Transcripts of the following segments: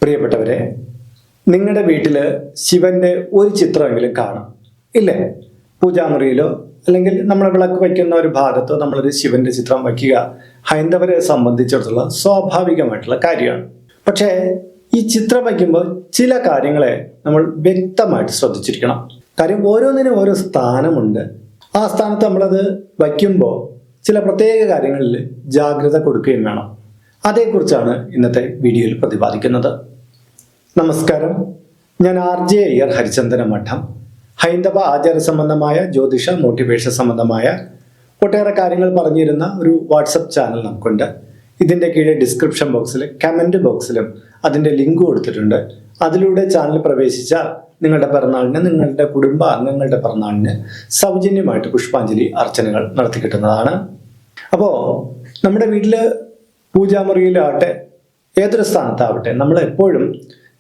പ്രിയപ്പെട്ടവരെ, നിങ്ങളുടെ വീട്ടിൽ ശിവന്റെ ഒരു ചിത്രമെങ്കിലും കാണും ഇല്ലേ? പൂജാമുറിയിലോ അല്ലെങ്കിൽ നമ്മൾ വിളക്ക് വയ്ക്കുന്ന ഒരു ഭാഗത്തോ നമ്മളൊരു ശിവന്റെ ചിത്രം വയ്ക്കുക ഹൈന്ദവരെ സംബന്ധിച്ചിടത്തോളം സ്വാഭാവികമായിട്ടുള്ള കാര്യമാണ്. പക്ഷേ ഈ ചിത്രം വയ്ക്കുമ്പോൾ ചില കാര്യങ്ങളെ നമ്മൾ വ്യക്തമായിട്ട് ശ്രദ്ധിച്ചിരിക്കണം. കാര്യം ഓരോന്നിനും ഓരോ സ്ഥാനമുണ്ട്. ആ സ്ഥാനത്ത് നമ്മളത് വയ്ക്കുമ്പോൾ ചില പ്രത്യേക കാര്യങ്ങളിൽ ജാഗ്രത കൊടുക്കുകയും വേണം. അതേക്കുറിച്ചാണ് ഇന്നത്തെ വീഡിയോയിൽ പ്രതിപാദിക്കുന്നത്. നമസ്കാരം, ഞാൻ RJ അയ്യർ, ഹരിചന്ദന മഠം. ഹൈന്ദവ ആചാര സംബന്ധമായ ജ്യോതിഷ മോട്ടിവേഷൻ സംബന്ധമായ ഒട്ടേറെ കാര്യങ്ങൾ പറഞ്ഞിരുന്ന ഒരു വാട്സപ്പ് ചാനൽ നമുക്കുണ്ട്. ഇതിൻ്റെ കീഴെ ഡിസ്ക്രിപ്ഷൻ ബോക്സിൽ കമൻറ്റ് ബോക്സിലും അതിൻ്റെ ലിങ്ക് കൊടുത്തിട്ടുണ്ട്. അതിലൂടെ ചാനൽ പ്രവേശിച്ചാൽ നിങ്ങളുടെ പിറന്നാളിന്, നിങ്ങളുടെ കുടുംബ അംഗങ്ങളുടെ പിറന്നാളിന് സൗജന്യമായിട്ട് പുഷ്പാഞ്ജലി അർച്ചനകൾ നടത്തി കിട്ടുന്നതാണ്. അപ്പോൾ നമ്മുടെ വീട്ടിൽ പൂജാമുറിയിലാവട്ടെ ഏതൊരു സ്ഥാനത്താവട്ടെ നമ്മൾ എപ്പോഴും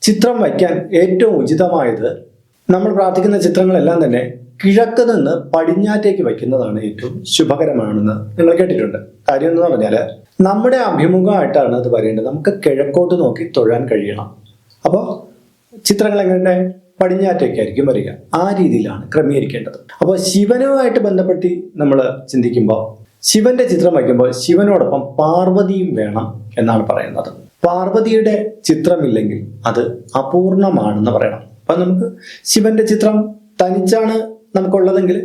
ചിത്രം വയ്ക്കാൻ ഏറ്റവും ഉചിതമായത് നമ്മൾ പ്രാർത്ഥിക്കുന്ന ചിത്രങ്ങളെല്ലാം തന്നെ കിഴക്ക് നിന്ന് പടിഞ്ഞാറ്റേക്ക് വയ്ക്കുന്നതാണ് ഏറ്റവും ശുഭകരമാണെന്ന് നിങ്ങൾ കേട്ടിട്ടുണ്ട്. കാര്യം എന്ന് പറഞ്ഞാൽ നമ്മുടെ അഭിമുഖമായിട്ടാണ് അത് വരേണ്ടത്. നമുക്ക് കിഴക്കോട്ട് നോക്കി തൊഴാൻ കഴിയണം. അപ്പോൾ ചിത്രങ്ങൾ എങ്ങനെ പടിഞ്ഞാറ്റേക്കായിരിക്കും വരിക. ആ രീതിയിലാണ് ക്രമീകരിക്കേണ്ടത്. അപ്പോൾ ശിവനുമായിട്ട് ബന്ധപ്പെട്ട് നമ്മൾ ചിന്തിക്കുമ്പോൾ ശിവന്റെ ചിത്രം വയ്ക്കുമ്പോൾ ശിവനോടൊപ്പം പാർവതിയും വേണം എന്നാണ് പറയുന്നത്. പാർവതിയുടെ ചിത്രമില്ലെങ്കിൽ അത് അപൂർണമാണെന്ന് പറയണം. അപ്പം നമുക്ക് ശിവന്റെ ചിത്രം തനിച്ചാണ് നമുക്കുള്ളതെങ്കിൽ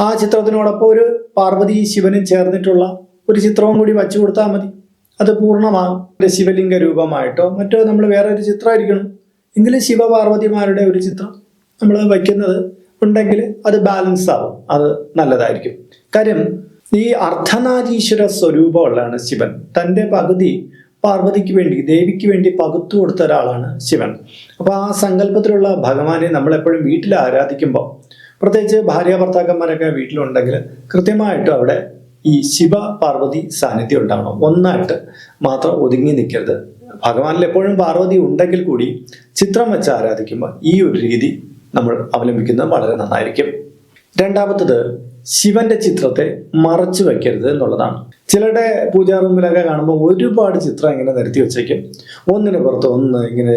ആ ചിത്രത്തിനോടൊപ്പം ഒരു പാർവതി ശിവനും ചേർന്നിട്ടുള്ള ഒരു ചിത്രവും കൂടി വച്ചു കൊടുത്താൽ മതി. അത് പൂർണ്ണമാകും. ശിവലിംഗ രൂപമായിട്ടോ മറ്റോ നമ്മൾ വേറെ ഒരു ചിത്രമായിരിക്കണം. എങ്കിലും ശിവപാർവതിമാരുടെ ഒരു ചിത്രം നമ്മൾ വയ്ക്കുന്നത് ഉണ്ടെങ്കിൽ അത് ബാലൻസ് ആവും. അത് നല്ലതായിരിക്കും. കാര്യം ഈ അർദ്ധനാരീശ്വര സ്വരൂപമുള്ളതാണ് ശിവൻ. തൻ്റെ പകുതി പാർവതിക്ക് വേണ്ടി, ദേവിക്ക് വേണ്ടി പകുത്തു കൊടുത്ത ഒരാളാണ് ശിവൻ. അപ്പോൾ ആ സങ്കല്പത്തിലുള്ള ഭഗവാനെ നമ്മളെപ്പോഴും വീട്ടിൽ ആരാധിക്കുമ്പോൾ, പ്രത്യേകിച്ച് ഭാര്യ ഭർത്താക്കന്മാരൊക്കെ വീട്ടിലുണ്ടെങ്കിൽ കൃത്യമായിട്ടും അവിടെ ഈ ശിവ പാർവതി സാന്നിധ്യം ഉണ്ടാവണം. ഒന്നായിട്ട് മാത്രം ഒതുങ്ങി നിൽക്കരുത്. ഭഗവാനിൽ എപ്പോഴും പാർവതി ഉണ്ടെങ്കിൽ കൂടി ചിത്രം വെച്ച് ആരാധിക്കുമ്പോൾ ഈ ഒരു രീതി നമ്മൾ അവലംബിക്കുന്നത് വളരെ നന്നായിരിക്കും. രണ്ടാമത്തത്, ശിവന്റെ ചിത്രത്തെ മറച്ചു വയ്ക്കരുത് എന്നുള്ളതാണ്. ചിലരുടെ പൂജാ റൂമിലൊക്കെ കാണുമ്പോൾ ഒരുപാട് ചിത്രം ഇങ്ങനെ നിരത്തി വെച്ചേക്കും. ഒന്നിന് പുറത്ത് ഒന്ന് ഇങ്ങനെ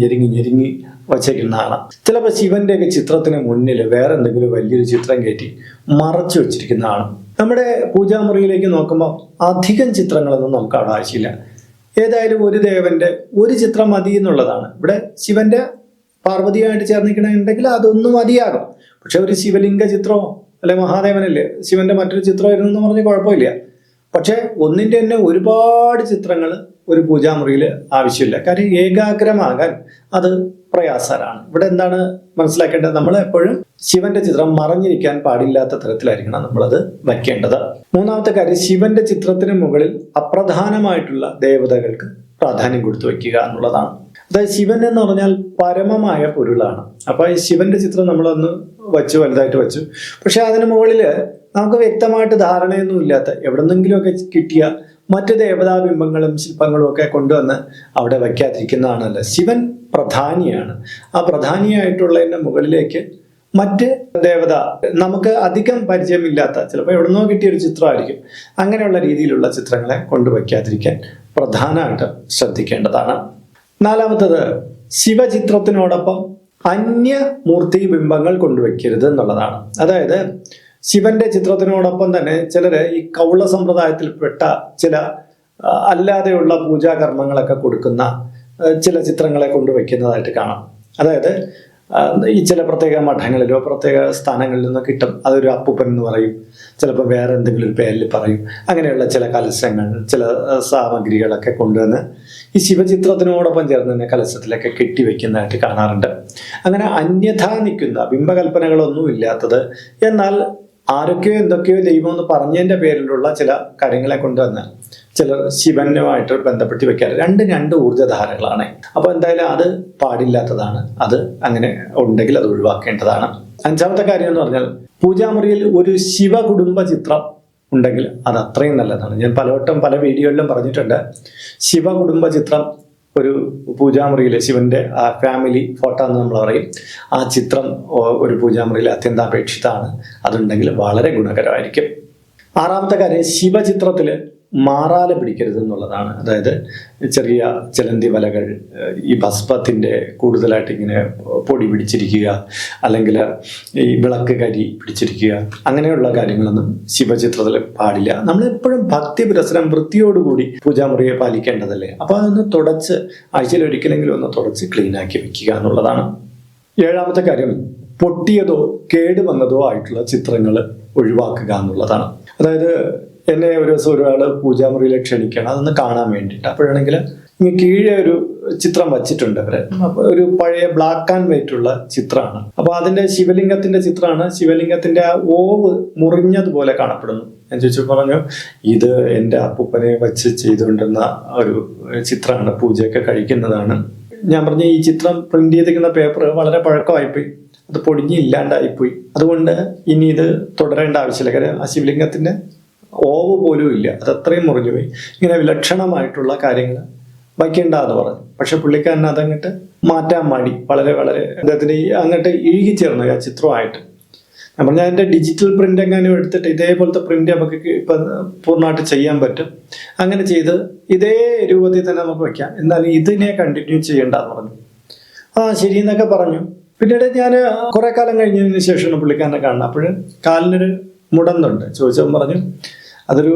ഞെരുങ്ങി വച്ചേക്കുന്നതാണ്. ചിലപ്പോൾ ശിവന്റെയൊക്കെ ചിത്രത്തിന് മുന്നിൽ വേറെ എന്തെങ്കിലും വലിയൊരു ചിത്രം കയറ്റി മറച്ചു വെച്ചിരിക്കുന്നതാണ്. നമ്മുടെ പൂജാമുറിയിലേക്ക് നോക്കുമ്പോൾ അധികം ചിത്രങ്ങളൊന്നും നമുക്ക് അവിടെ ആവശ്യമില്ല. ഏതായാലും ഒരു ദേവന്റെ ഒരു ചിത്രം മതി എന്നുള്ളതാണ്. ഇവിടെ ശിവന്റെ പാർവതിയായിട്ട് ചേർന്നിക്കണമെന്നുണ്ടെങ്കിൽ അതൊന്നും മതിയാകും. പക്ഷെ ഒരു ശിവലിംഗ ചിത്രമോ അല്ലെ മഹാദേവനല്ലേ ശിവന്റെ മറ്റൊരു ചിത്രമായിരുന്നു എന്ന് പറഞ്ഞ് കുഴപ്പമില്ല. പക്ഷെ ഒന്നിൻ്റെ തന്നെ ഒരുപാട് ചിത്രങ്ങൾ ഒരു പൂജാമുറിയിൽ ആവശ്യമില്ല. കാര്യം ഏകാഗ്രമാകാൻ അത് പ്രയാസമാണ്. ഇവിടെ എന്താണ് മനസ്സിലാക്കേണ്ടത്? നമ്മൾ എപ്പോഴും ശിവന്റെ ചിത്രം മറഞ്ഞിരിക്കാൻ പാടില്ലാത്ത തരത്തിലായിരിക്കണം നമ്മളത് വയ്ക്കേണ്ടത്. മൂന്നാമത്തെ കാര്യം, ശിവന്റെ ചിത്രത്തിന് മുകളിൽ അപ്രധാനമായിട്ടുള്ള ദേവതകൾക്ക് പ്രാധാന്യം കൊടുത്തു വയ്ക്കുക എന്നുള്ളതാണ്. അതായത് ശിവൻ എന്ന് പറഞ്ഞാൽ പരമമായ പൊരുളാണ്. അപ്പൊ ഈ ശിവന്റെ ചിത്രം നമ്മളൊന്ന് വച്ചു, വലുതായിട്ട് വെച്ചു. പക്ഷെ അതിന് മുകളിൽ നമുക്ക് വ്യക്തമായിട്ട് ധാരണയൊന്നും ഇല്ലാത്ത എവിടെന്നെങ്കിലുമൊക്കെ കിട്ടിയ മറ്റ് ദേവതാബിംബങ്ങളും ശില്പങ്ങളും ഒക്കെ കൊണ്ടുവന്ന് അവിടെ വയ്ക്കാതിരിക്കുന്നതാണല്ലോ. ശിവൻ പ്രധാനിയാണ്. ആ പ്രധാനിയായിട്ടുള്ളതിൻ്റെ മുകളിലേക്ക് മറ്റ് ദേവത നമുക്ക് അധികം പരിചയമില്ലാത്ത, ചിലപ്പോൾ എവിടുന്നോ കിട്ടിയൊരു ചിത്രമായിരിക്കും. അങ്ങനെയുള്ള രീതിയിലുള്ള ചിത്രങ്ങളെ കൊണ്ടുവയ്ക്കാതിരിക്കാൻ പ്രധാനമായിട്ട് ശ്രദ്ധിക്കേണ്ടതാണ്. നാലാമത്തത്, ശിവചിത്രത്തിനോടൊപ്പം അന്യമൂർത്തി ബിംബങ്ങൾ കൊണ്ടുവയ്ക്കരുത് എന്നുള്ളതാണ്. അതായത് ശിവന്റെ ചിത്രത്തിനോടൊപ്പം തന്നെ ചിലര് ഈ കൗള സമ്പ്രദായത്തിൽപ്പെട്ട ചില അല്ലാതെയുള്ള പൂജാകർമ്മങ്ങളൊക്കെ കൊടുക്കുന്ന ചില ചിത്രങ്ങളെ കൊണ്ടുവയ്ക്കുന്നതായിട്ട് കാണാം. അതായത് ഈ ചില പ്രത്യേക മഠങ്ങളിലോ പ്രത്യേക സ്ഥാനങ്ങളിൽ നിന്നോ കിട്ടും. അതൊരു അപ്പൂപ്പൻ എന്ന് പറയും, ചിലപ്പോൾ വേറെ എന്തെങ്കിലും ഒരു പേരിൽ പറയും. അങ്ങനെയുള്ള ചില കലശങ്ങൾ, ചില സാമഗ്രികളൊക്കെ കൊണ്ടുവന്ന് ഈ ശിവചിത്രത്തിനോടൊപ്പം ചേർന്ന് തന്നെ കലശത്തിലൊക്കെ കെട്ടിവെക്കുന്നതായിട്ട് കാണാറുണ്ട്. അങ്ങനെ അന്യഥാ നിൽക്കുന്ന ബിംബകൽപ്പനകളൊന്നും ഇല്ലാത്തത്, എന്നാൽ ആരൊക്കെയോ എന്തൊക്കെയോ ദൈവം എന്ന് പറഞ്ഞതിൻ്റെ പേരിലുള്ള ചില കാര്യങ്ങളെ കൊണ്ടുവന്ന് ചിലർ ശിവനുമായിട്ട് ബന്ധപ്പെട്ട് വെക്കാറ്. രണ്ട് ഊർജ്ജധാരകളാണ്. അപ്പോൾ എന്തായാലും അത് പാടില്ലാത്തതാണ്. അത് അങ്ങനെ ഉണ്ടെങ്കിൽ അത് ഒഴിവാക്കേണ്ടതാണ്. അഞ്ചാമത്തെ കാര്യം എന്ന് പറഞ്ഞാൽ, പൂജാമുറിയിൽ ഒരു ശിവകുടുംബ ചിത്രം ഉണ്ടെങ്കിൽ അത് അത്രയും നല്ലതാണ്. ഞാൻ പലവട്ടം പല വീഡിയോയിലും പറഞ്ഞിട്ടുണ്ട്. ശിവകുടുംബ ചിത്രം ഒരു പൂജാമുറിയിൽ, ശിവന്റെ ആ ഫാമിലി ഫോട്ടോ എന്ന് നമ്മൾ പറയും, ആ ചിത്രം ഒരു പൂജാമുറിയിൽ അത്യന്താപേക്ഷിതമാണ്. അതുണ്ടെങ്കിൽ വളരെ ഗുണകരമായിരിക്കും. ആറാമത്തെ കാര്യം, ശിവചിത്രത്തിൽ മാറാല പിടിക്കരുത് എന്നുള്ളതാണ്. അതായത് ചെറിയ ചിലന്തി വലകൾ, ഈ ഭസ്മത്തിൻ്റെ കൂടുതലായിട്ട് ഇങ്ങനെ പൊടി പിടിച്ചിരിക്കുക, അല്ലെങ്കിൽ ഈ വിളക്ക് കരി പിടിച്ചിരിക്കുക, അങ്ങനെയുള്ള കാര്യങ്ങളൊന്നും ശിവചിത്രത്തിൽ പാടില്ല. നമ്മളെപ്പോഴും ഭക്തി പുരസരം വൃത്തിയോടുകൂടി പൂജാമുറിയെ പാലിക്കേണ്ടതല്ലേ. അപ്പോൾ അതൊന്ന് തുടച്ച് ആഴ്ചയിൽ ഒരിക്കലെങ്കിലും ഒന്ന് തുടച്ച് ക്ലീനാക്കി വെക്കുക എന്നുള്ളതാണ്. ഏഴാമത്തെ കാര്യം, പൊട്ടിയതോ കേടുവന്നതോ ആയിട്ടുള്ള ചിത്രങ്ങൾ ഒഴിവാക്കുക എന്നുള്ളതാണ്. അതായത് എന്നെ ഒരു ദിവസം ഒരാൾ പൂജാമുറിയിൽ ക്ഷണിക്കണം, അതൊന്ന് കാണാൻ വേണ്ടിയിട്ട്. അപ്പോഴാണെങ്കിൽ ഇങ്ങനെ കീഴെ ഒരു ചിത്രം വച്ചിട്ടുണ്ട് അവര്. അപ്പോൾ ഒരു പഴയ ബ്ലാക്ക് ആൻഡ് വൈറ്റ് ഉള്ള ചിത്രമാണ്. അപ്പോൾ അതിന്റെ ശിവലിംഗത്തിന്റെ ചിത്രമാണ്. ശിവലിംഗത്തിന്റെ ആ ഓവ് മുറിഞ്ഞതുപോലെ കാണപ്പെടുന്നു. ഞാൻ ചോദിച്ചു, പറഞ്ഞു ഇത് എൻ്റെ അപ്പൂപ്പനെ വെച്ച് ചെയ്തുകൊണ്ടിരുന്ന ഒരു ചിത്രമാണ്, പൂജയൊക്കെ കഴിക്കുന്നതാണ്. ഞാൻ പറഞ്ഞു ഈ ചിത്രം പ്രിന്റ് ചെയ്തിരിക്കുന്ന പേപ്പർ വളരെ പഴക്കമായിപ്പോയി, അത് പൊടിഞ്ഞ് ഇല്ലാണ്ടായിപ്പോയി, അതുകൊണ്ട് ഇനി ഇത് തുടരേണ്ട ആവശ്യമില്ല. കാര്യം ആ ശിവലിംഗത്തിന്റെ ഓവ് പോലും ഇല്ല, അത് അത്രയും മുറിഞ്ഞു പോയി. ഇങ്ങനെ വിലക്ഷണമായിട്ടുള്ള കാര്യങ്ങൾ വയ്ക്കേണ്ട എന്ന് പറഞ്ഞു. പക്ഷെ പുള്ളിക്കാരൻ അതങ്ങോട്ട് മാറ്റാൻ മടി, വളരെ അദ്ദേഹത്തിന് അങ്ങോട്ട് ഇഴുകിച്ചേർന്നു ആ ചിത്രമായിട്ട്. ഞാൻ പറഞ്ഞാൽ അതിൻ്റെ ഡിജിറ്റൽ പ്രിന്റ് എങ്ങാനും എടുത്തിട്ട് ഇതേപോലത്തെ പ്രിന്റ് നമുക്ക് ഇപ്പം പൂർണ്ണമായിട്ട് ചെയ്യാൻ പറ്റും. അങ്ങനെ ചെയ്ത് ഇതേ രൂപത്തിൽ തന്നെ നമുക്ക് വയ്ക്കാം, എന്നാലും ഇതിനെ കണ്ടിന്യൂ ചെയ്യേണ്ടെന്ന് പറഞ്ഞു. ശരി എന്നൊക്കെ പറഞ്ഞു. പിന്നീട് ഞാൻ കുറെ കാലം കഴിഞ്ഞതിന് ശേഷമാണ് പുള്ളിക്കാരനെ കാണുന്നത്. അപ്പോൾ കാലിനൊരു മുടന്തുണ്ട്. ചോദിച്ചവൻ പറഞ്ഞു അതൊരു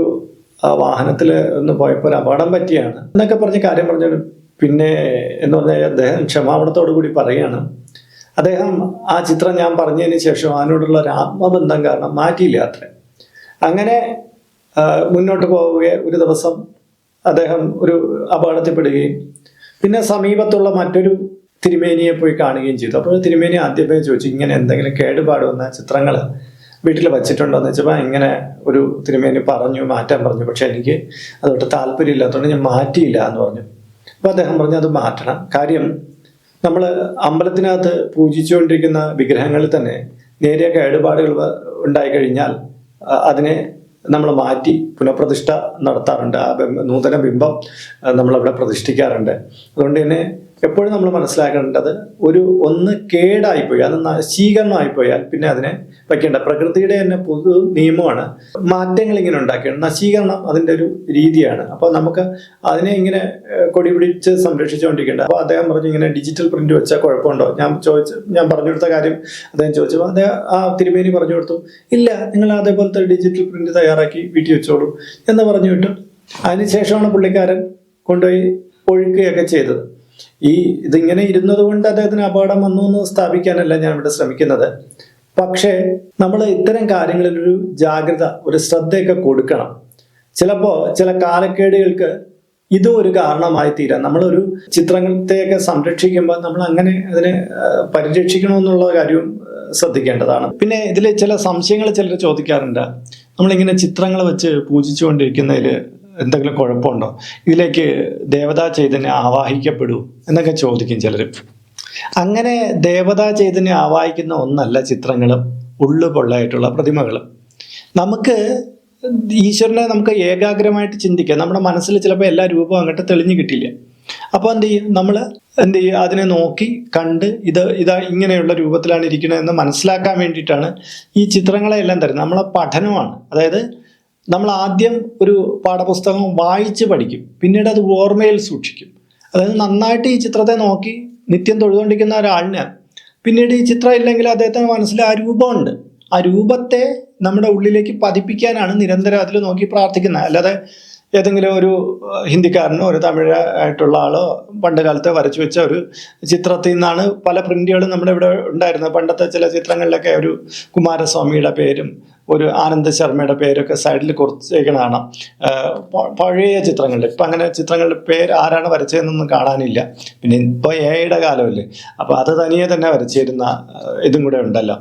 വാഹനത്തിൽ ഒന്ന് പോയപ്പോൾ ഒരു അപകടം പറ്റിയാണ് എന്നൊക്കെ പറഞ്ഞ് കാര്യം പറഞ്ഞു. പിന്നെ എന്ന് പറഞ്ഞാൽ അദ്ദേഹം ക്ഷമാപണത്തോടു കൂടി പറയുകയാണ്, അദ്ദേഹം ആ ചിത്രം ഞാൻ പറഞ്ഞതിന് ശേഷം അതിനോടുള്ള ഒരു ആത്മബന്ധം കാരണം മാറ്റിയില്ല അത്രേ. അങ്ങനെ മുന്നോട്ട് പോവുകയും ഒരു ദിവസം അദ്ദേഹം ഒരു അപകടത്തിൽപ്പെടുകയും പിന്നെ സമീപത്തുള്ള മറ്റൊരു തിരുമേനിയെ പോയി കാണുകയും ചെയ്തു. അപ്പോൾ തിരുമേനി ആദ്യമേ ചോദിച്ചു, ഇങ്ങനെ എന്തെങ്കിലും കേടുപാട് വന്ന ചിത്രങ്ങൾ വീട്ടിൽ വച്ചിട്ടുണ്ടോ എന്ന് വെച്ചപ്പോൾ ഇങ്ങനെ ഒരു തിരുമേനി പറഞ്ഞു, മാറ്റാൻ പറഞ്ഞു. പക്ഷെ എനിക്ക് അതൊട്ട് താല്പര്യമില്ലാത്തതുകൊണ്ട് ഞാൻ മാറ്റിയില്ല എന്ന് പറഞ്ഞു. അപ്പോൾ അദ്ദേഹം പറഞ്ഞു അത് മാറ്റണം. കാര്യം നമ്മൾ അമ്പലത്തിനകത്ത് പൂജിച്ചുകൊണ്ടിരിക്കുന്ന വിഗ്രഹങ്ങളിൽ തന്നെ നേരിയ കേടുപാടുകൾ ഉണ്ടായിക്കഴിഞ്ഞാൽ അതിനെ നമ്മൾ മാറ്റി പുനഃപ്രതിഷ്ഠ നടത്താറുണ്ട്. ആ നൂതന ബിംബം നമ്മളവിടെ പ്രതിഷ്ഠിക്കാറുണ്ട്. അതുകൊണ്ട് തന്നെ എപ്പോഴും നമ്മൾ മനസ്സിലാക്കേണ്ടത് ഒന്ന് കേടായിപ്പോയി, അത് നശീകരണമായിപ്പോയാൽ പിന്നെ അതിനെ വയ്ക്കേണ്ട. പ്രകൃതിയുടെ തന്നെ പൊതു നിയമമാണ് മാറ്റങ്ങൾ ഇങ്ങനെ ഉണ്ടാക്കിയാണ്. നശീകരണം അതിൻ്റെ ഒരു രീതിയാണ്. അപ്പോൾ നമുക്ക് അതിനെ ഇങ്ങനെ കൊടി പിടിച്ച് സംരക്ഷിച്ചുകൊണ്ടിരിക്കേണ്ട. അപ്പോൾ അദ്ദേഹം പറഞ്ഞു ഇങ്ങനെ ഡിജിറ്റൽ പ്രിന്റ് വെച്ചാൽ കുഴപ്പമുണ്ടോ? ഞാൻ പറഞ്ഞു കൊടുത്ത കാര്യം അദ്ദേഹം ചോദിച്ചപ്പോൾ അദ്ദേഹം ആ തിരുമേനി പറഞ്ഞു കൊടുത്തു, ഇല്ല നിങ്ങൾ അതേപോലത്തെ ഡിജിറ്റൽ പ്രിന്റ് തയ്യാറാക്കി വീട്ടിൽ വെച്ചോളൂ എന്ന് പറഞ്ഞു വിട്ടു. അതിനുശേഷമാണ് പുള്ളിക്കാരൻ കൊണ്ടുപോയി ഒഴുക്കുകയൊക്കെ ചെയ്തത്. ഇതിങ്ങനെ ഇരുന്നത് കൊണ്ട് അദ്ദേഹത്തിന് അപകടം വന്നു എന്ന് സ്ഥാപിക്കാനല്ല ഞാൻ ഇവിടെ ശ്രമിക്കുന്നത്. പക്ഷേ നമ്മൾ ഇത്തരം കാര്യങ്ങളിലൊരു ജാഗ്രത, ഒരു ശ്രദ്ധയൊക്കെ കൊടുക്കണം. ചിലപ്പോൾ ചില കാലക്കേടുകൾക്ക് ഇതും ഒരു കാരണമായി തീരാം. നമ്മളൊരു ചിത്രത്തെയൊക്കെ സംരക്ഷിക്കുമ്പോൾ നമ്മൾ അങ്ങനെ അതിനെ പരിരക്ഷിക്കണമെന്നുള്ള കാര്യവും ശ്രദ്ധിക്കേണ്ടതാണ്. പിന്നെ ഇതിൽ ചില സംശയങ്ങൾ ചിലർ ചോദിക്കാറുണ്ട്. നമ്മളിങ്ങനെ ചിത്രങ്ങൾ വെച്ച് പൂജിച്ചുകൊണ്ടിരിക്കുന്നതിൽ എന്തെങ്കിലും കുഴപ്പമുണ്ടോ? ഇതിലേക്ക് ദേവതാ ചൈതന്യം ആവാഹിക്കപ്പെടൂ എന്നൊക്കെ ചോദിക്കും ചിലർ. അങ്ങനെ ദേവതാ ചൈതന്യം ആവാഹിക്കുന്ന ഒന്നല്ല ചിത്രങ്ങളും ഉള്ളുപൊള്ളായിട്ടുള്ള പ്രതിമകളും. നമുക്ക് ഈശ്വരനെ നമുക്ക് ഏകാഗ്രമായിട്ട് ചിന്തിക്കാം. നമ്മുടെ മനസ്സിൽ ചിലപ്പോൾ എല്ലാ രൂപവും അങ്ങോട്ട് തെളിഞ്ഞു കിട്ടില്ല. അപ്പോൾ എന്ത് ചെയ്യും? നമ്മൾ എന്ത് ചെയ്യും? അതിനെ നോക്കി കണ്ട് ഇതാ ഇങ്ങനെയുള്ള രൂപത്തിലാണ് ഇരിക്കണതെന്ന് മനസ്സിലാക്കാൻ വേണ്ടിയിട്ടാണ് ഈ ചിത്രങ്ങളെല്ലാം തരുന്നത്. നമ്മളെ പഠനമാണ്. അതായത് നമ്മൾ ആദ്യം ഒരു പാഠപുസ്തകം വായിച്ച് പഠിക്കും, പിന്നീട് അത് ഓർമ്മയിൽ സൂക്ഷിക്കും. അതായത് നന്നായിട്ട് ഈ ചിത്രത്തെ നോക്കി നിത്യം തൊഴുതുകൊണ്ടിരിക്കുന്ന ഒരാളിന് പിന്നീട് ഈ ചിത്രം ഇല്ലെങ്കിൽ അദ്ദേഹത്തിന് മനസ്സിൽ ആ രൂപമുണ്ട്. ആ രൂപത്തെ നമ്മുടെ ഉള്ളിലേക്ക് പതിപ്പിക്കാനാണ് നിരന്തരം അതിൽ നോക്കി പ്രാർത്ഥിക്കുന്നത്. അല്ലാതെ ഏതെങ്കിലും ഒരു ഹിന്ദിക്കാരനോ ഒരു തമിഴ് ആയിട്ടുള്ള ആളോ പണ്ട് കാലത്ത് വരച്ചു വെച്ച ഒരു ചിത്രത്തിൽ നിന്നാണ് പല പ്രിന്റുകളും നമ്മുടെ ഇവിടെ ഉണ്ടായിരുന്നത്. പണ്ടത്തെ ചില ചിത്രങ്ങളിലൊക്കെ ഒരു കുമാരസ്വാമിയുടെ പേരും ഒരു ആനന്ദ് ശർമ്മയുടെ പേരൊക്കെ സൈഡിൽ കുറിച്ചേക്കണതാണ് പഴയ ചിത്രങ്ങളിൽ. ഇപ്പം അങ്ങനെ ചിത്രങ്ങളുടെ പേര് ആരാണ് വരച്ചതെന്നൊന്നും കാണാനില്ല. പിന്നെ ഇപ്പോൾ എയുടെ കാലമല്ലേ, അപ്പോൾ അത് തനിയെ തന്നെ വരച്ചിരുന്ന ഇതും കൂടെ ഉണ്ടല്ലോ.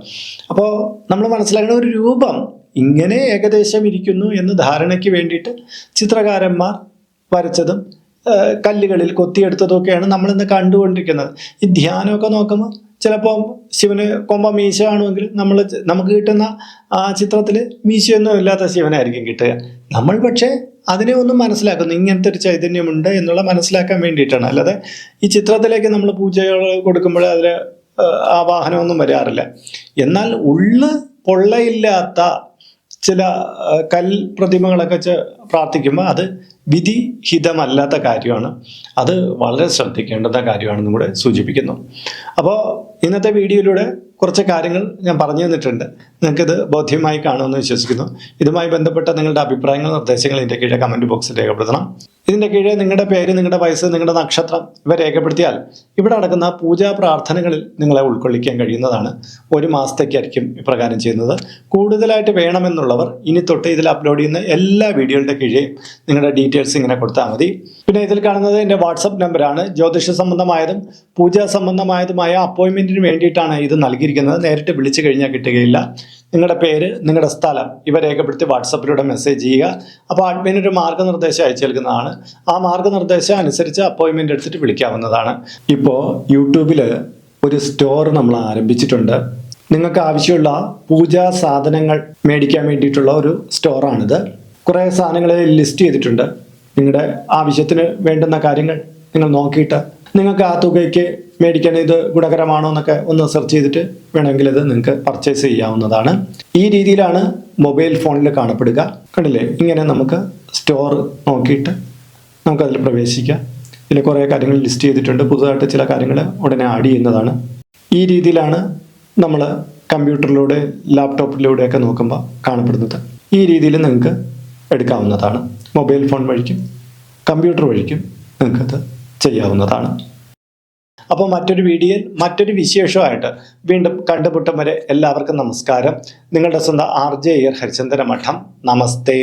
അപ്പോൾ നമ്മൾ മനസ്സിലാക്കുന്ന ഒരു രൂപം ഇങ്ങനെ ഏകദേശം ഇരിക്കുന്നു എന്ന് ധാരണയ്ക്ക് വേണ്ടിയിട്ട് ചിത്രകാരന്മാർ വരച്ചതും കല്ലുകളിൽ കൊത്തിയെടുത്തതൊക്കെയാണ് നമ്മളിന്ന് കണ്ടുകൊണ്ടിരിക്കുന്നത്. ഈ ധ്യാനമൊക്കെ നോക്കുമ്പോൾ ചിലപ്പോൾ ശിവന് കൊമ്പ മീശ കാണുമെങ്കിൽ നമുക്ക് കിട്ടുന്ന ആ ചിത്രത്തിൽ മീശയൊന്നും ഇല്ലാത്ത ശിവനായിരിക്കും കിട്ടുക. നമ്മൾ പക്ഷേ അതിനെ ഒന്നും മനസ്സിലാക്കുന്നു, ഇങ്ങനത്തെ ഒരു ചൈതന്യമുണ്ട് എന്നുള്ള മനസ്സിലാക്കാൻ വേണ്ടിയിട്ടാണ്. അല്ലാതെ ഈ ചിത്രത്തിലേക്ക് നമ്മൾ പൂജകൾ കൊടുക്കുമ്പോൾ അതിൽ ആവാഹനമൊന്നും വരാറില്ല. എന്നാൽ പൊള്ളയില്ലാത്ത ചില പ്രതിമകളൊക്കെ പ്രാർത്ഥിക്കുമ്പോൾ അത് വിധിഹിതമല്ലാത്ത കാര്യമാണ്. അത് വളരെ ശ്രദ്ധിക്കേണ്ടുന്ന കാര്യമാണെന്നും കൂടെ സൂചിപ്പിക്കുന്നു. അപ്പോൾ ഇന്നത്തെ വീഡിയോയിലൂടെ കുറച്ച് കാര്യങ്ങൾ ഞാൻ പറഞ്ഞു തന്നിട്ടുണ്ട്. നിങ്ങൾക്കിത് ബോധ്യമായി കാണുമെന്ന് വിശ്വസിക്കുന്നു. ഇതുമായി ബന്ധപ്പെട്ട നിങ്ങളുടെ അഭിപ്രായങ്ങൾ, നിർദ്ദേശങ്ങൾ ഇതിൻ്റെ കീഴെ കമൻറ്റ് ബോക്സിൽ രേഖപ്പെടുത്തണം. ഇതിൻ്റെ കീഴെ നിങ്ങളുടെ പേര്, നിങ്ങളുടെ വയസ്സ്, നിങ്ങളുടെ നക്ഷത്രം ഇവ രേഖപ്പെടുത്തിയാൽ ഇവിടെ നടക്കുന്ന പൂജാ പ്രാർത്ഥനകളിൽ നിങ്ങളെ ഉൾക്കൊള്ളിക്കാൻ കഴിയുന്നതാണ്. 1 മാസത്തേക്കായിരിക്കും ഇപ്രകാരം ചെയ്യുന്നത്. കൂടുതലായിട്ട് വേണമെന്നുള്ളവർ ഇനി തൊട്ട് ഇതിൽ അപ്ലോഡ് ചെയ്യുന്ന എല്ലാ വീഡിയോകളുടെ കീഴേ നിങ്ങളുടെ ഡീറ്റെയിൽസ് ഇങ്ങനെ കൊടുത്താൽ മതി. പിന്നെ ഇതിൽ കാണുന്നത് എൻ്റെ വാട്സപ്പ് നമ്പറാണ്. ജ്യോതിഷ സംബന്ധമായതും പൂജാ സംബന്ധമായതുമായ അപ്പോയിൻമെൻറ്റിന് വേണ്ടിയിട്ടാണ് ഇത് നൽകിയിരിക്കുന്നത്. നേരിട്ട് വിളിച്ചു കഴിഞ്ഞാൽ കിട്ടുകയില്ല. നിങ്ങളുടെ പേര്, നിങ്ങളുടെ സ്ഥലം ഇവ രേഖപ്പെടുത്തി വാട്സപ്പിലൂടെ മെസ്സേജ് ചെയ്യുക. അപ്പോൾ അഡ്മിനൊരു മാർഗ്ഗനിർദ്ദേശം അയച്ചു നൽകുന്നതാണ്. ആ മാർഗ്ഗനിർദ്ദേശം അനുസരിച്ച് അപ്പോയിൻമെൻ്റ് എടുത്തിട്ട് വിളിക്കാവുന്നതാണ്. ഇപ്പോൾ യൂട്യൂബിൽ ഒരു സ്റ്റോർ നമ്മൾ ആരംഭിച്ചിട്ടുണ്ട്. നിങ്ങൾക്ക് ആവശ്യമുള്ള പൂജാ സാധനങ്ങൾ മേടിക്കാൻ വേണ്ടിയിട്ടുള്ള ഒരു സ്റ്റോറാണിത്. കുറേ സാധനങ്ങൾ ലിസ്റ്റ് ചെയ്തിട്ടുണ്ട്. നിങ്ങളുടെ ആവശ്യത്തിന് വേണ്ടുന്ന കാര്യങ്ങൾ നിങ്ങൾ നോക്കിയിട്ട് നിങ്ങൾക്ക് ആ തുകയ്ക്ക് മേടിക്കാൻ ഇത് ഗുണകരമാണോ എന്നൊക്കെ ഒന്ന് സെർച്ച് ചെയ്തിട്ട് വേണമെങ്കിൽ ഇത് നിങ്ങൾക്ക് പർച്ചേസ് ചെയ്യാവുന്നതാണ്. ഈ രീതിയിലാണ് മൊബൈൽ ഫോണിൽ കാണപ്പെടുക. കണ്ടില്ലേ, ഇങ്ങനെ നമുക്ക് സ്റ്റോർ നോക്കിയിട്ട് നമുക്കതിൽ പ്രവേശിക്കാം. ഇതിൽ കുറേ കാര്യങ്ങൾ ലിസ്റ്റ് ചെയ്തിട്ടുണ്ട്. പുതുതായിട്ട് ചില കാര്യങ്ങൾ ഉടനെ ആഡ് ചെയ്യുന്നതാണ്. ഈ രീതിയിലാണ് നമ്മൾ കമ്പ്യൂട്ടറിലൂടെ, ലാപ്ടോപ്പിലൂടെയൊക്കെ നോക്കുമ്പോൾ കാണപ്പെടുന്നത്. ഈ രീതിയിൽ നിങ്ങൾക്ക് എടുക്കാവുന്നതാണ്. മൊബൈൽ ഫോൺ വഴിക്കും കമ്പ്യൂട്ടർ വഴിക്കും നിങ്ങൾക്കത് ചെയ്യാവുന്നതാണ്. അപ്പോൾ മറ്റൊരു വീഡിയോയിൽ മറ്റൊരു വിശേഷമായിട്ട് വീണ്ടും കണ്ടുമുട്ടും വരെ എല്ലാവർക്കും നമസ്കാരം. നിങ്ങളുടെ സ്വന്തം RJ ഹരിചന്ദന മഠം. നമസ്തേ.